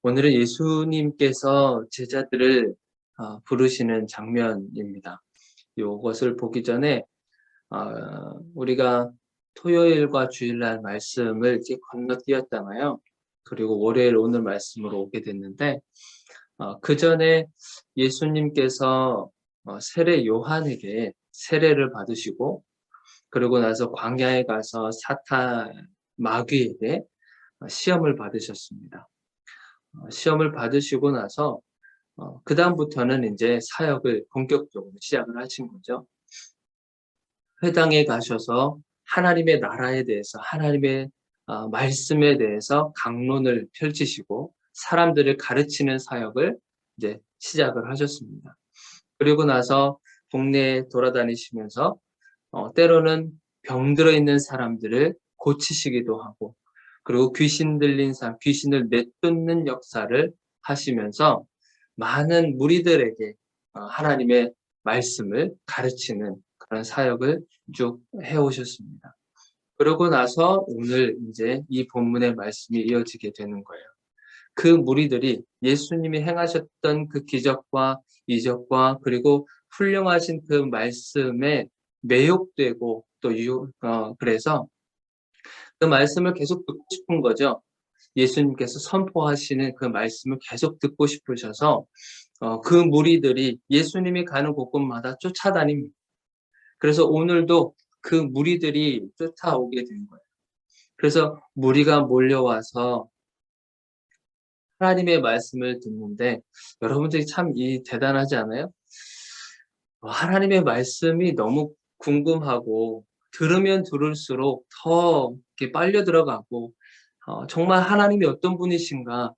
오늘은 예수님께서 제자들을 부르시는 장면입니다. 이것을 보기 전에 우리가 토요일과 주일날 말씀을 이렇게 건너뛰었잖아요. 그리고 월요일 오늘 말씀으로 오게 됐는데 그 전에 예수님께서 세례 요한에게 세례를 받으시고 그리고 나서 광야에 가서 사탄 마귀에게 시험을 받으셨습니다. 시험을 받으시고 나서 그다음부터는 이제 사역을 본격적으로 시작을 하신 거죠. 회당에 가셔서 하나님의 나라에 대해서, 하나님의 말씀에 대해서 강론을 펼치시고 사람들을 가르치는 사역을 이제 시작을 하셨습니다. 그리고 나서 동네에 돌아다니시면서 때로는 병들어 있는 사람들을 고치시기도 하고, 그리고 귀신 들린 사람, 귀신을 내쫓는 역사를 하시면서 많은 무리들에게 하나님의 말씀을 가르치는 그런 사역을 쭉 해오셨습니다. 그러고 나서 오늘 이제 이 본문의 말씀이 이어지게 되는 거예요. 그 무리들이 예수님이 행하셨던 그 기적과 이적과 그리고 훌륭하신 그 말씀에 매혹되고 또 그래서 그 말씀을 계속 듣고 싶은 거죠. 예수님께서 선포하시는 그 말씀을 계속 듣고 싶으셔서 그 무리들이 예수님이 가는 곳곳마다 쫓아다닙니다. 그래서 오늘도 그 무리들이 쫓아오게 된 거예요. 그래서 무리가 몰려와서 하나님의 말씀을 듣는데 여러분들이 참 대단하지 않아요? 하나님의 말씀이 너무 궁금하고 들으면 들을수록 더 이렇게 빨려 들어가고 정말 하나님이 어떤 분이신가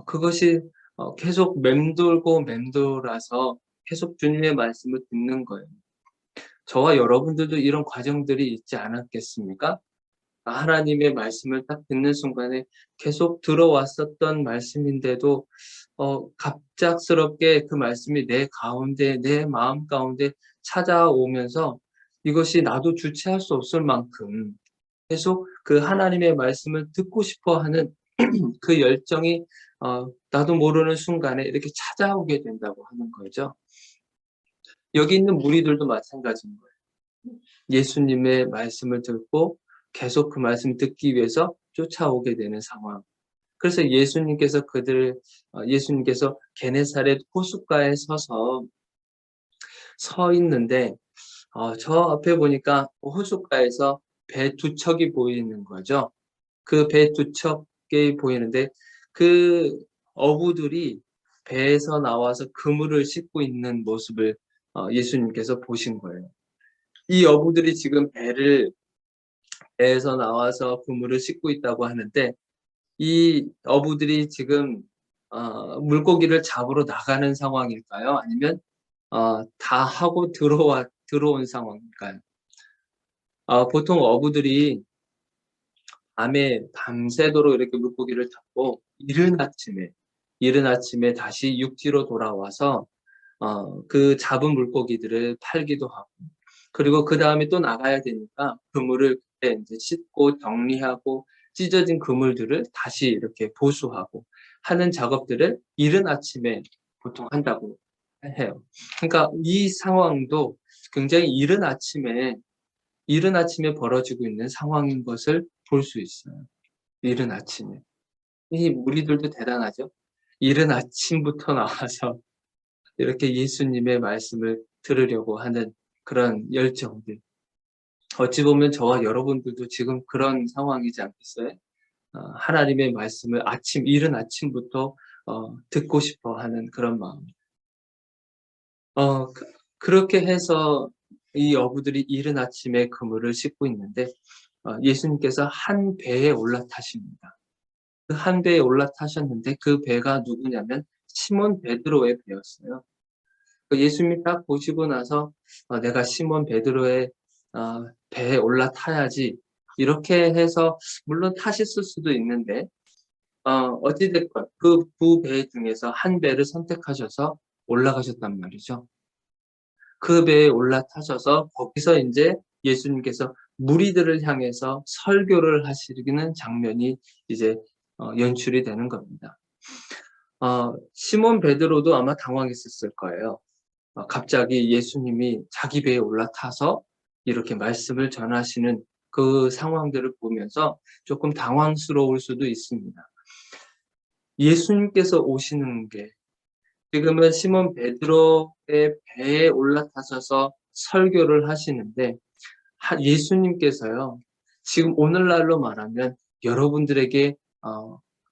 그것이 계속 맴돌고 맴돌아서 계속 주님의 말씀을 듣는 거예요. 저와 여러분들도 이런 과정들이 있지 않았겠습니까? 하나님의 말씀을 딱 듣는 순간에 계속 들어왔었던 말씀인데도 갑작스럽게 그 말씀이 내 가운데, 내 마음 가운데 찾아오면서 이것이 나도 주체할 수 없을 만큼 계속 그 하나님의 말씀을 듣고 싶어 하는 그 열정이 나도 모르는 순간에 이렇게 찾아오게 된다고 하는 거죠. 여기 있는 무리들도 마찬가지인 거예요. 예수님의 말씀을 듣고 계속 그 말씀 듣기 위해서 쫓아오게 되는 상황. 그래서 예수님께서 게네사렛 호숫가에 서 있는데 저 앞에 보니까 호숫가에서 배 두 척이 보이는 거죠. 그 배 두 척이 보이는데 그 어부들이 배에서 나와서 그물을 싣고 있는 모습을 예수님께서 보신 거예요. 이 어부들이 지금 배에서 나와서 그물을 싣고 있다고 하는데 이 어부들이 지금 물고기를 잡으러 나가는 상황일까요? 아니면 다 하고 들어온 상황일까요? 보통 어부들이 밤새도록 이렇게 물고기를 잡고 이른 아침에 다시 육지로 돌아와서 그 잡은 물고기들을 팔기도 하고, 그리고 그 다음에 또 나가야 되니까 그물을 그때 이제 씻고 정리하고 찢어진 그물들을 다시 이렇게 보수하고 하는 작업들을 이른 아침에 보통 한다고 해요. 그러니까 이 상황도 굉장히 이른 아침에 벌어지고 있는 상황인 것을 볼 수 있어요. 이른 아침에. 이 무리들도 대단하죠. 이른 아침부터 나와서 이렇게 예수님의 말씀을 들으려고 하는 그런 열정들. 어찌 보면 저와 여러분들도 지금 그런 상황이지 않겠어요? 하나님의 말씀을 이른 아침부터 듣고 싶어 하는 그런 마음. 그렇게 해서 이 어부들이 이른 아침에 그물을 싣고 있는데 예수님께서 한 배에 올라타십니다. 그 한 배에 올라타셨는데 그 배가 누구냐면 시몬 베드로의 배였어요. 예수님이 딱 보시고 나서 내가 시몬 베드로의 배에 올라타야지 이렇게 해서 물론 타셨을 수도 있는데 어찌됐건 그 두 배 중에서 한 배를 선택하셔서 올라가셨단 말이죠. 그 배에 올라타셔서 거기서 이제 예수님께서 무리들을 향해서 설교를 하시는 장면이 이제 연출이 되는 겁니다. 시몬 베드로도 아마 당황했었을 거예요. 갑자기 예수님이 자기 배에 올라타서 이렇게 말씀을 전하시는 그 상황들을 보면서 조금 당황스러울 수도 있습니다. 예수님께서 오시는 게 지금은 시몬 베드로의 배에 올라타셔서 설교를 하시는데 예수님께서요, 지금 오늘날로 말하면 여러분들에게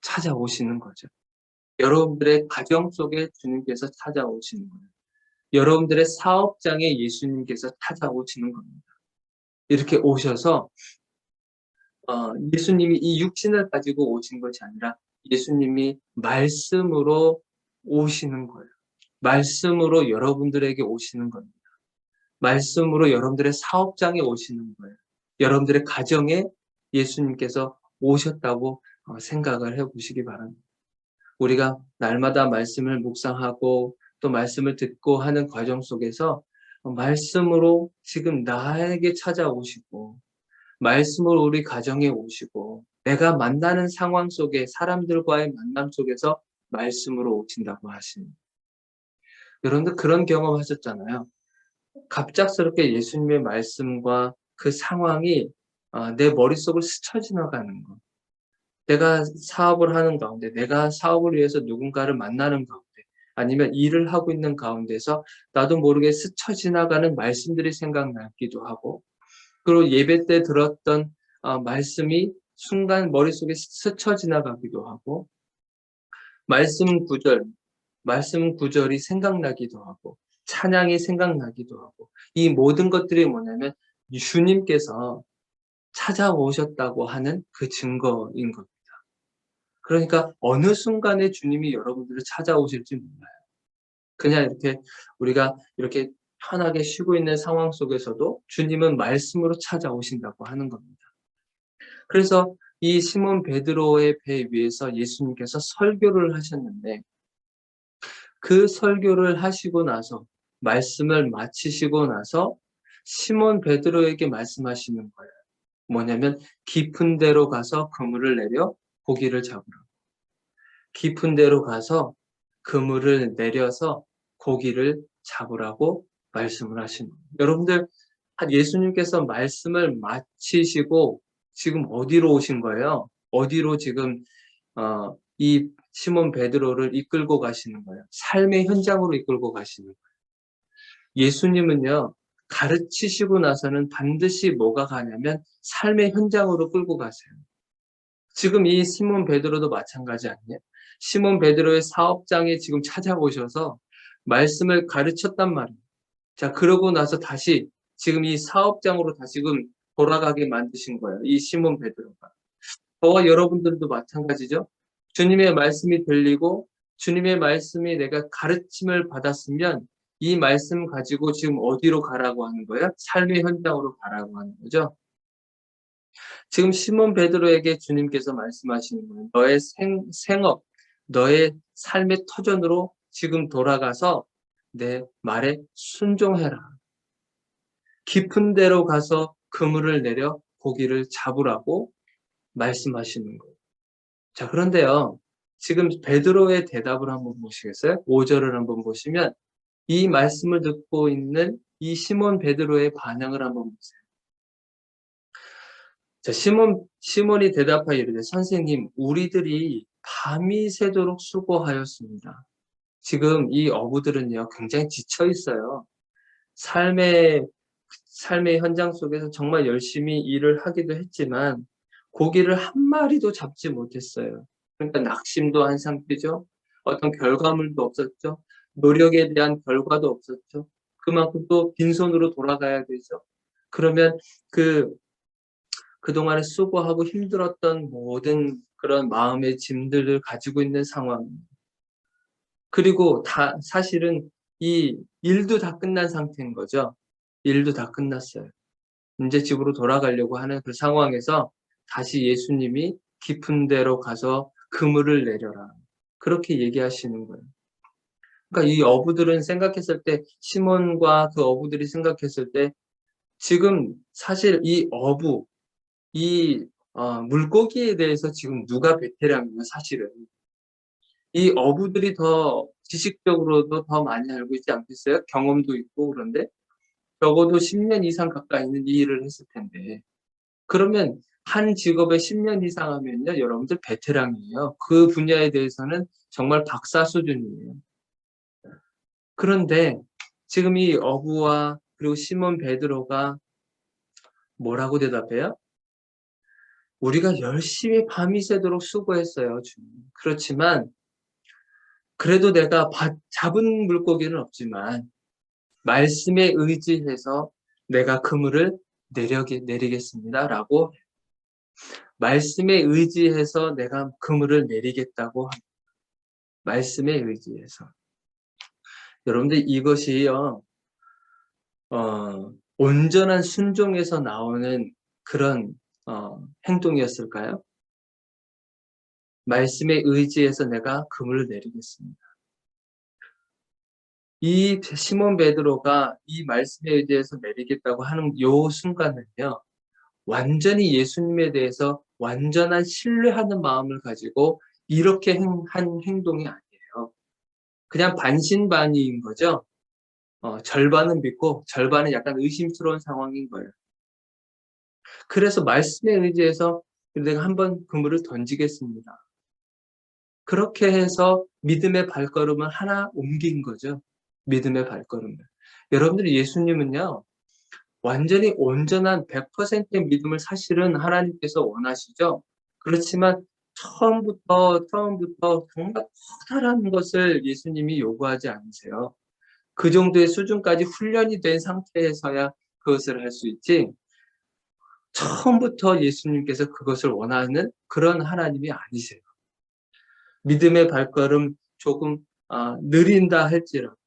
찾아오시는 거죠. 여러분들의 가정 속에 주님께서 찾아오시는 거예요. 여러분들의 사업장에 예수님께서 찾아오시는 겁니다. 이렇게 오셔서 예수님이 이 육신을 가지고 오신 것이 아니라 예수님이 말씀으로 오시는 거예요. 말씀으로 여러분들에게 오시는 겁니다. 말씀으로 여러분들의 사업장에 오시는 거예요. 여러분들의 가정에 예수님께서 오셨다고 생각을 해보시기 바랍니다. 우리가 날마다 말씀을 묵상하고 또 말씀을 듣고 하는 과정 속에서 말씀으로 지금 나에게 찾아오시고 말씀으로 우리 가정에 오시고 내가 만나는 상황 속에 사람들과의 만남 속에서 말씀으로 오신다고 하십니다. 여러분들 그런 경험 하셨잖아요. 갑작스럽게 예수님의 말씀과 그 상황이 내 머릿속을 스쳐 지나가는 것. 내가 사업을 하는 가운데, 내가 사업을 위해서 누군가를 만나는 가운데, 아니면 일을 하고 있는 가운데서 나도 모르게 스쳐 지나가는 말씀들이 생각나기도 하고, 그리고 예배 때 들었던 말씀이 순간 머릿속에 스쳐 지나가기도 하고, 말씀 구절, 말씀 구절이 생각나기도 하고, 찬양이 생각나기도 하고, 이 모든 것들이 뭐냐면 주님께서 찾아오셨다고 하는 그 증거인 겁니다. 그러니까 어느 순간에 주님이 여러분들을 찾아오실지 몰라요. 그냥 이렇게 우리가 이렇게 편하게 쉬고 있는 상황 속에서도 주님은 말씀으로 찾아오신다고 하는 겁니다. 그래서 이 시몬 베드로의 배 위에서 예수님께서 설교를 하셨는데 그 설교를 하시고 나서 말씀을 마치시고 나서 시몬 베드로에게 말씀하시는 거예요. 뭐냐면 깊은 데로 가서 그물을 내려 고기를 잡으라. 깊은 데로 가서 그물을 내려서 고기를 잡으라고 말씀을 하시는 거예요. 여러분들 예수님께서 말씀을 마치시고 지금 어디로 오신 거예요? 어디로 지금 이 시몬 베드로를 이끌고 가시는 거예요? 삶의 현장으로 이끌고 가시는 거예요. 예수님은요, 가르치시고 나서는 반드시 뭐가 가냐면 삶의 현장으로 끌고 가세요. 지금 이 시몬 베드로도 마찬가지 아니에요? 시몬 베드로의 사업장에 지금 찾아오셔서 말씀을 가르쳤단 말이에요. 자, 그러고 나서 다시 지금 이 사업장으로 다시금 돌아가게 만드신 거예요. 이 시몬 베드로가. 저와 여러분들도 마찬가지죠. 주님의 말씀이 들리고 주님의 말씀이 내가 가르침을 받았으면 이 말씀 가지고 지금 어디로 가라고 하는 거예요? 삶의 현장으로 가라고 하는 거죠. 지금 시몬 베드로에게 주님께서 말씀하시는 거예요. 너의 생업, 너의 삶의 터전으로 지금 돌아가서 내 말에 순종해라. 깊은 데로 가서 그물을 내려 고기를 잡으라고 말씀하시는 거예요. 자, 그런데요. 지금 베드로의 대답을 한번 보시겠어요? 5절을 한번 보시면 이 말씀을 듣고 있는 이 시몬 베드로의 반응을 한번 보세요. 자, 시몬이 대답하여 이르되 선생님, 우리들이 밤이 새도록 수고하였습니다. 지금 이 어부들은요, 굉장히 지쳐 있어요. 삶의 현장 속에서 정말 열심히 일을 하기도 했지만 고기를 한 마리도 잡지 못했어요. 그러니까 낙심도 한 상태죠. 어떤 결과물도 없었죠. 노력에 대한 결과도 없었죠. 그만큼 또 빈손으로 돌아가야 되죠. 그러면 그동안에 수고하고 힘들었던 모든 그런 마음의 짐들을 가지고 있는 상황입니다. 그리고 사실은 이 일도 다 끝난 상태인 거죠. 일도 다 끝났어요. 이제 집으로 돌아가려고 하는 그 상황에서 다시 예수님이 깊은 데로 가서 그물을 내려라. 그렇게 얘기하시는 거예요. 그러니까 이 어부들은 생각했을 때, 시몬과 그 어부들이 생각했을 때, 지금 사실 이 물고기에 대해서 지금 누가 베테랑이냐, 사실은. 이 어부들이 더 지식적으로도 더 많이 알고 있지 않겠어요? 경험도 있고 그런데 적어도 10년 이상 가까이는 이 일을 했을 텐데 그러면 한 직업에 10년 이상 하면요, 여러분들 베테랑이에요. 그 분야에 대해서는 정말 박사 수준이에요. 그런데 지금 이 어부와 그리고 시몬 베드로가 뭐라고 대답해요? 우리가 열심히 밤이 새도록 수고했어요, 주님. 그렇지만 그래도 내가 잡은 물고기는 없지만 말씀에 의지해서 내가 그물을 내리겠습니다라고 말씀에 의지해서 내가 그물을 내리겠다고 합니다. 말씀에 의지해서. 여러분들 이것이요, 온전한 순종에서 나오는 그런 행동이었을까요? 말씀에 의지해서 내가 그물을 내리겠습니다. 이 시몬 베드로가 이 말씀에 의지해서 내리겠다고 하는 요 순간은요, 완전히 예수님에 대해서 완전한 신뢰하는 마음을 가지고 이렇게 한 행동이 아니에요. 그냥 반신반의인 거죠. 절반은 믿고 절반은 약간 의심스러운 상황인 거예요. 그래서 말씀에 의지해서 내가 한번 그물을 던지겠습니다. 그렇게 해서 믿음의 발걸음을 하나 옮긴 거죠. 믿음의 발걸음을. 여러분들이 예수님은요, 완전히 온전한 100%의 믿음을 사실은 하나님께서 원하시죠. 그렇지만 처음부터 정말 커다란 것을 예수님이 요구하지 않으세요. 그 정도의 수준까지 훈련이 된 상태에서야 그것을 할 수 있지, 처음부터 예수님께서 그것을 원하는 그런 하나님이 아니세요. 믿음의 발걸음 조금 느린다 할지라도,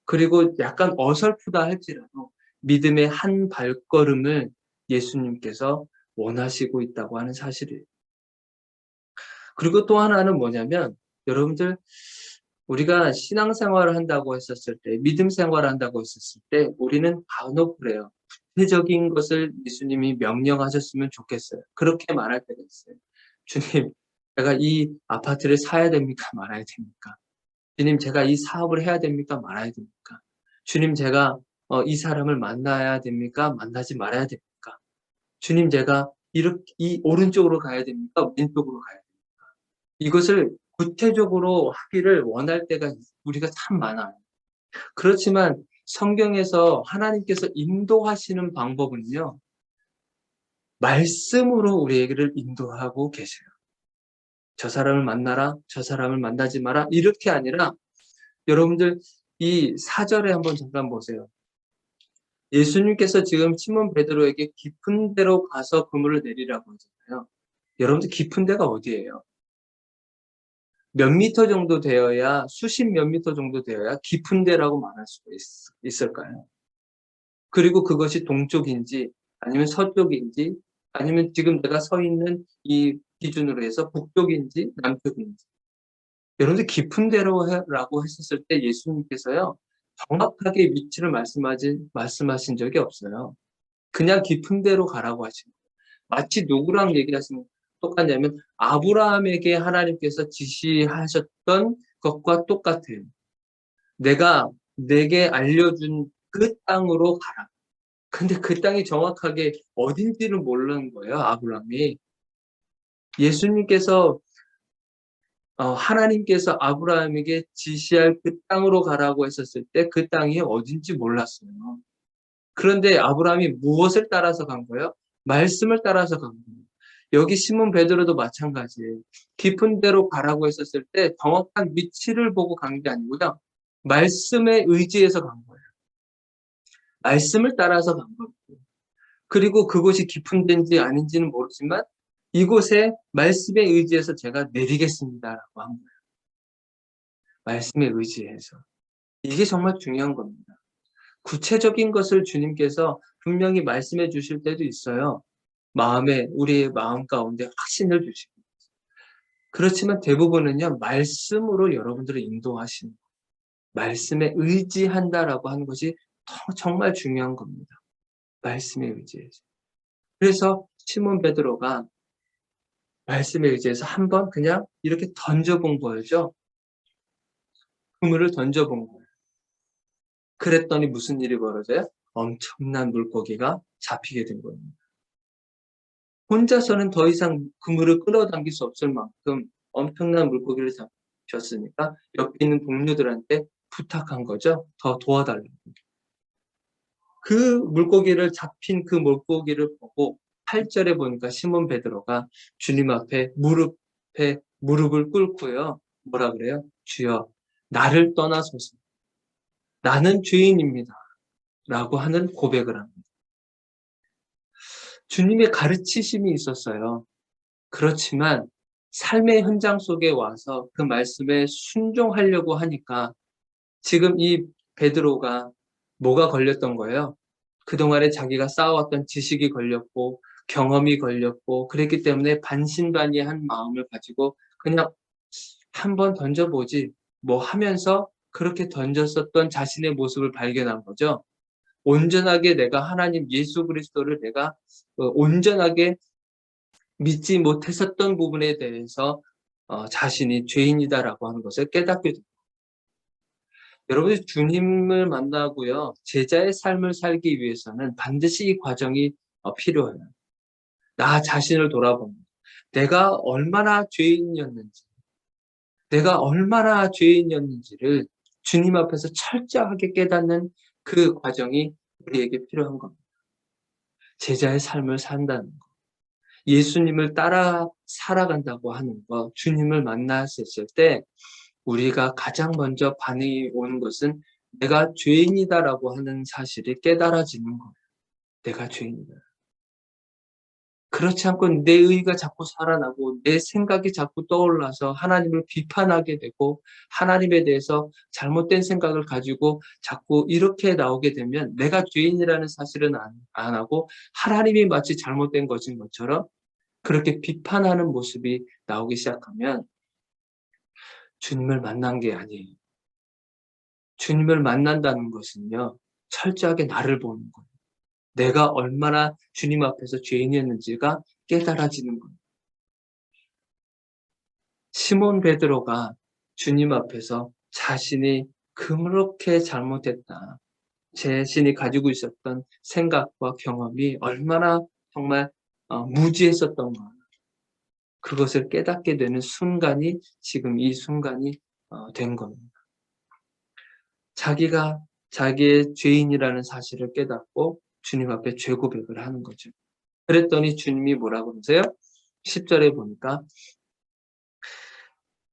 그리고 약간 어설프다 할지라도 믿음의 한 발걸음을 예수님께서 원하시고 있다고 하는 사실이에요. 그리고 또 하나는 뭐냐면, 여러분들 우리가 신앙생활을 한다고 했었을 때, 믿음 생활을 한다고 했었을 때 우리는 간혹 그래요. 구체적인 것을 예수님이 명령하셨으면 좋겠어요. 그렇게 말할 때가 있어요. 주님, 제가 이 아파트를 사야 됩니까? 말아야 됩니까? 주님, 제가 이 사업을 해야 됩니까? 말아야 됩니까? 주님, 제가 이 사람을 만나야 됩니까? 만나지 말아야 됩니까? 주님, 제가 이렇게 이 오른쪽으로 가야 됩니까? 왼쪽으로 가야 됩니까? 이것을 구체적으로 하기를 원할 때가 우리가 참 많아요. 그렇지만 성경에서 하나님께서 인도하시는 방법은요, 말씀으로 우리에게를 인도하고 계세요. 저 사람을 만나라, 저 사람을 만나지 마라, 이렇게 아니라 여러분들 이 4절에 한번 잠깐 보세요. 예수님께서 지금 시몬 베드로에게 깊은 데로 가서 그물을 내리라고 하잖아요. 여러분들 깊은 데가 어디예요? 몇 미터 정도 되어야, 수십 몇 미터 정도 되어야 깊은 데라고 말할 수가 있을까요? 그리고 그것이 동쪽인지 아니면 서쪽인지 아니면 지금 내가 서 있는 이 기준으로 해서 북쪽인지 남쪽인지, 여러분들 깊은 데로라고 했었을 때 예수님께서요, 정확하게 위치를 말씀하신 적이 없어요. 그냥 깊은 데로 가라고 하신 거예요. 마치 누구랑 얘기하시면 똑같냐면 아브라함에게 하나님께서 지시하셨던 것과 똑같아요. 내가 내게 알려준 그 땅으로 가라. 근데 그 땅이 정확하게 어딘지를 모르는 거예요, 아브라함이. 예수님께서 하나님께서 아브라함에게 지시할 그 땅으로 가라고 했었을 때 그 땅이 어딘지 몰랐어요. 그런데 아브라함이 무엇을 따라서 간 거예요? 말씀을 따라서 간 거예요. 여기 시몬 베드로도 마찬가지예요. 깊은 데로 가라고 했었을 때 정확한 위치를 보고 간 게 아니고요, 말씀에 의지해서 간 거예요. 말씀을 따라서 간 거예요. 그리고 그곳이 깊은 데인지 아닌지는 모르지만 이곳에 말씀에 의지해서 제가 내리겠습니다라고 한 거예요. 말씀에 의지해서. 이게 정말 중요한 겁니다. 구체적인 것을 주님께서 분명히 말씀해 주실 때도 있어요. 우리의 마음 가운데 확신을 주시고. 그렇지만 대부분은요, 말씀으로 여러분들을 인도하시는 거예요. 말씀에 의지한다라고 하는 것이 정말 중요한 겁니다. 말씀에 의지해서. 그래서 시몬 베드로가 말씀에 의지해서 한번 그냥 이렇게 던져본 거죠. 그물을 던져본 거예요. 그랬더니 무슨 일이 벌어져요? 엄청난 물고기가 잡히게 된 겁니다. 혼자서는 더 이상 그물을 끌어당길 수 없을 만큼 엄청난 물고기를 잡혔으니까 옆에 있는 동료들한테 부탁한 거죠. 더 도와달라고. 그 물고기를 잡힌 그 물고기를 보고 8절에 보니까 시몬 베드로가 주님 앞에 무릎을 꿇고요. 뭐라 그래요? 주여, 나를 떠나소서. 나는 죄인입니다. 라고 하는 고백을 합니다. 주님의 가르치심이 있었어요. 그렇지만 삶의 현장 속에 와서 그 말씀에 순종하려고 하니까 지금 이 베드로가 뭐가 걸렸던 거예요? 그동안에 자기가 쌓아왔던 지식이 걸렸고 경험이 걸렸고 그랬기 때문에 반신반의한 마음을 가지고 그냥 한번 던져보지 뭐 하면서 그렇게 던졌었던 자신의 모습을 발견한 거죠. 온전하게 내가 하나님 예수 그리스도를 내가 온전하게 믿지 못했었던 부분에 대해서 자신이 죄인이다라고 하는 것을 깨닫게 됩니다. 여러분이 주님을 만나고요. 제자의 삶을 살기 위해서는 반드시 이 과정이 필요해요. 나 자신을 돌아봅니다. 내가 얼마나 죄인이었는지를 주님 앞에서 철저하게 깨닫는 그 과정이 우리에게 필요한 겁니다. 제자의 삶을 산다는 것. 예수님을 따라 살아간다고 하는 것, 주님을 만났을 때 우리가 가장 먼저 반응이 오는 것은 내가 죄인이다라고 하는 사실이 깨달아지는 거예요. 내가 죄인이다. 그렇지 않고 내 의가 자꾸 살아나고 내 생각이 자꾸 떠올라서 하나님을 비판하게 되고 하나님에 대해서 잘못된 생각을 가지고 자꾸 이렇게 나오게 되면 내가 죄인이라는 사실은 안 하고 하나님이 마치 잘못된 것인 것처럼 그렇게 비판하는 모습이 나오기 시작하면 주님을 만난 게 아니에요. 주님을 만난다는 것은요, 철저하게 나를 보는 거예요. 내가 얼마나 주님 앞에서 죄인이었는지가 깨달아지는 거예요. 시몬 베드로가 주님 앞에서 자신이 그렇게 잘못했다. 자신이 가지고 있었던 생각과 경험이 얼마나 정말 무지했었던가. 그것을 깨닫게 되는 순간이 지금 이 순간이 된 겁니다. 자기가 자기의 죄인이라는 사실을 깨닫고 주님 앞에 죄 고백을 하는 거죠. 그랬더니 주님이 뭐라고 그러세요? 10절에 보니까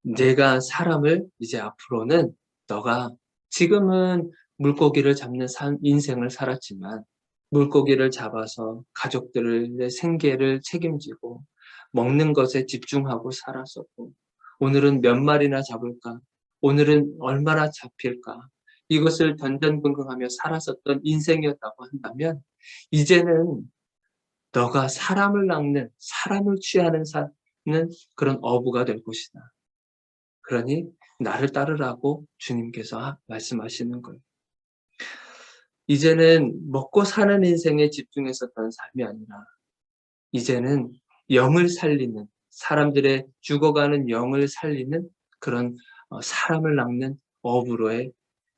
내가 사람을 이제 앞으로는 너가 지금은 물고기를 잡는 인생을 살았지만 물고기를 잡아서 가족들의 생계를 책임지고 먹는 것에 집중하고 살았었고 오늘은 몇 마리나 잡을까? 오늘은 얼마나 잡힐까? 이것을 전전긍긍하며 살았었던 인생이었다고 한다면 이제는 너가 사람을 낚는 사람을 취하는 사는 그런 어부가 될 것이다. 그러니 나를 따르라고 주님께서 말씀하시는 거예요. 이제는 먹고 사는 인생에 집중했었던 삶이 아니라 이제는 영을 살리는 사람들의 죽어가는 영을 살리는 그런 사람을 낚는 어부로의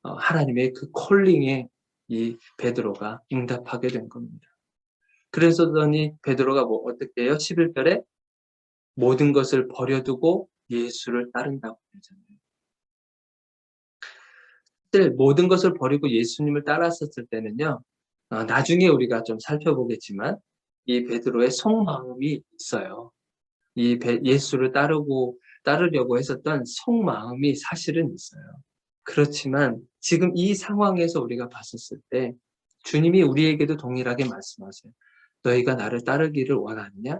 하나님의 그 콜링에 이 베드로가 응답하게 된 겁니다. 그래서더니 베드로가 어떻게 해요? 11절에 모든 것을 버려두고 예수를 따른다고 그러잖아요. 사실 모든 것을 버리고 예수님을 따랐었을 때는요. 나중에 우리가 좀 살펴보겠지만 이 베드로의 속마음이 있어요. 예수를 따르려고 했었던 속마음이 사실은 있어요. 그렇지만 지금 이 상황에서 우리가 봤었을 때 주님이 우리에게도 동일하게 말씀하세요. 너희가 나를 따르기를 원하느냐?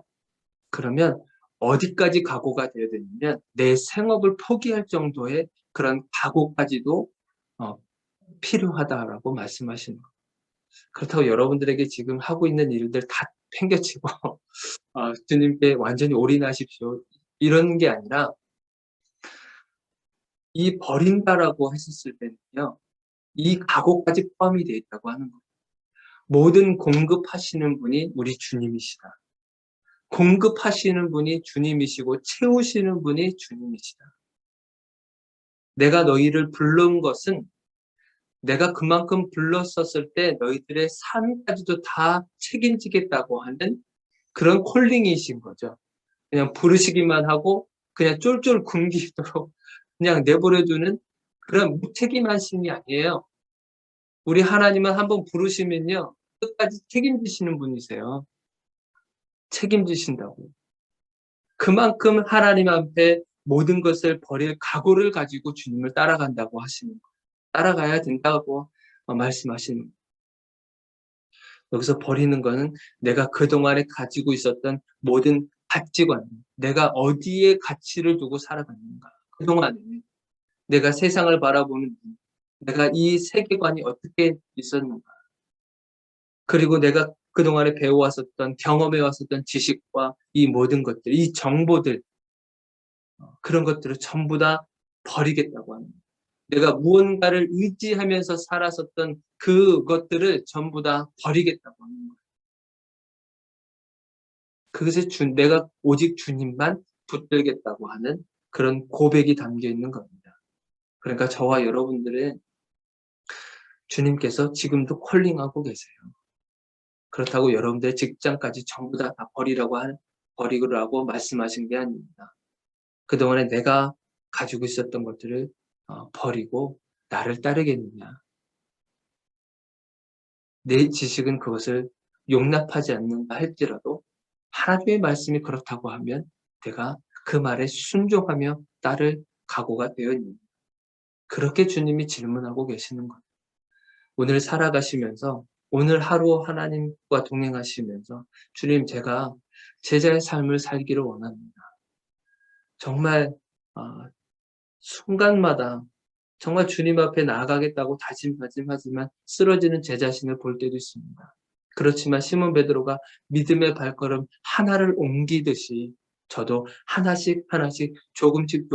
그러면 어디까지 각오가 되어야 되냐면 내 생업을 포기할 정도의 그런 각오까지도 필요하다라고 말씀하시는 거예요. 그렇다고 여러분들에게 지금 하고 있는 일들 다 팽개치고 주님께 완전히 올인하십시오. 이런 게 아니라 이 버린다라고 했었을 때는요. 이 각오까지 포함이 되어 있다고 하는 거예요. 모든 공급하시는 분이 우리 주님이시다. 공급하시는 분이 주님이시고 채우시는 분이 주님이시다. 내가 너희를 부른 것은 내가 그만큼 불렀었을 때 너희들의 삶까지도 다 책임지겠다고 하는 그런 콜링이신 거죠. 그냥 부르시기만 하고 그냥 쫄쫄 굶기도록 그냥 내버려두는 그런 무책임하심이 아니에요. 우리 하나님은 한번 부르시면요, 끝까지 책임지시는 분이세요. 책임지신다고. 그만큼 하나님 앞에 모든 것을 버릴 각오를 가지고 주님을 따라간다고 하시는 거예요. 따라가야 된다고 말씀하시는 거예요. 여기서 버리는 거는 내가 그동안에 가지고 있었던 모든 가치관, 내가 어디에 가치를 두고 살아갔는가. 그동안에 내가 세상을 바라보는 눈, 내가 이 세계관이 어떻게 있었는가. 그리고 내가 그동안에 배워왔었던, 경험해왔었던 지식과 이 모든 것들, 이 정보들, 그런 것들을 전부 다 버리겠다고 합니다. 내가 무언가를 의지하면서 살았었던 그것들을 전부 다 버리겠다고 하는 거예요. 그것에 내가 오직 주님만 붙들겠다고 하는 그런 고백이 담겨 있는 겁니다. 그러니까 저와 여러분들은 주님께서 지금도 콜링하고 계세요. 그렇다고 여러분들의 직장까지 전부 다 버리라고 말씀하신 게 아닙니다. 그동안에 내가 가지고 있었던 것들을 버리고 나를 따르겠느냐. 내 지식은 그것을 용납하지 않는다 할지라도 하나님의 말씀이 그렇다고 하면 내가 그 말에 순종하며 따를 각오가 되어 있는, 그렇게 주님이 질문하고 계시는 거예요. 오늘 살아가시면서 오늘 하루 하나님과 동행하시면서 주님, 제가 제자의 삶을 살기를 원합니다. 정말 순간마다 정말 주님 앞에 나아가겠다고 다짐하지만 쓰러지는 제 자신을 볼 때도 있습니다. 그렇지만 시몬 베드로가 믿음의 발걸음 하나를 옮기듯이 저도 하나씩 조금씩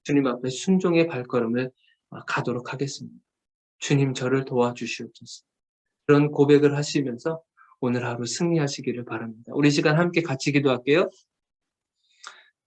주님 앞에 순종의 발걸음을 가도록 하겠습니다. 주님, 저를 도와주시옵소서. 그런 고백을 하시면서 오늘 하루 승리하시기를 바랍니다. 우리 시간 함께 같이 기도할게요.